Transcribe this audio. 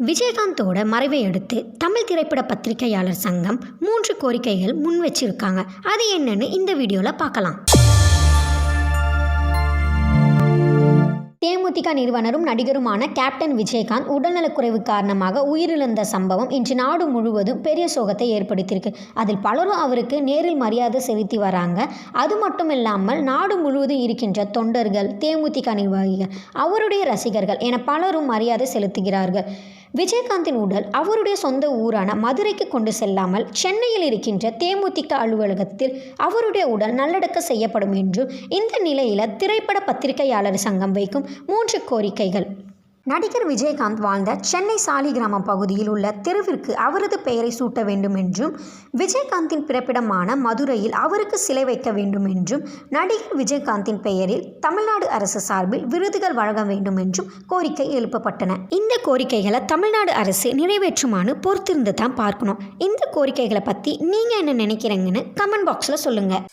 விஜயகாந்தோட மறைவை அடுத்து தமிழ் திரைப்பட பத்திரிகையாளர் சங்கம் 3 கோரிக்கைகள் முன் வச்சிருக்காங்க. அது என்னன்னு இந்த வீடியோவில் பார்க்கலாம். தேமுதிக நிறுவனரும் நடிகருமான கேப்டன் விஜயகாந்த் உடல்நலக்குறைவு காரணமாக உயிரிழந்த சம்பவம் இன்று நாடு முழுவதும் பெரிய சோகத்தை ஏற்படுத்தியிருக்கு. அதில் பலரும் அவருக்கு நேரில் மரியாதை செலுத்தி வராங்க. அது மட்டும் இல்லாமல் நாடு முழுவதும் இருக்கின்ற தொண்டர்கள், தேமுதிக நிர்வாகிகள், அவருடைய ரசிகர்கள் என பலரும் மரியாதை செலுத்துகிறார்கள். விஜயகாந்தின் உடல் அவருடைய சொந்த ஊரான மதுரைக்கு கொண்டு செல்லாமல் சென்னையில் இருக்கின்ற தேமுதிக அலுவலகத்தில் அவருடைய உடல் நல்லடக்கம் செய்யப்படும் என்றும் இந்த நிலையில் திரைப்பட பத்திரிகையாளர் சங்கம் வைக்கும் 3 கோரிக்கைகள். நடிகர் விஜயகாந்த் வாழ்ந்த சென்னை சாலிகிராமம் பகுதியில் உள்ள தெருவிற்கு அவரது பெயரை சூட்ட வேண்டும் என்றும், விஜயகாந்தின் பிறப்பிடமான மதுரையில் அவருக்கு சிலை வைக்க வேண்டும் என்றும், நடிகர் விஜயகாந்தின் பெயரில் தமிழ்நாடு அரசு சார்பில் விருதுகள் வழங்க வேண்டும் என்றும் கோரிக்கை எழுப்பப்பட்டன. இந்த கோரிக்கைகளை தமிழ்நாடு அரசு நிறைவேற்றுமான்னு பொறுத்திருந்து தான் பார்க்கணும். இந்த கோரிக்கைகளை பற்றி நீங்கள் என்ன நினைக்கிறீங்கன்னு கமெண்ட் பாக்ஸில் சொல்லுங்கள்.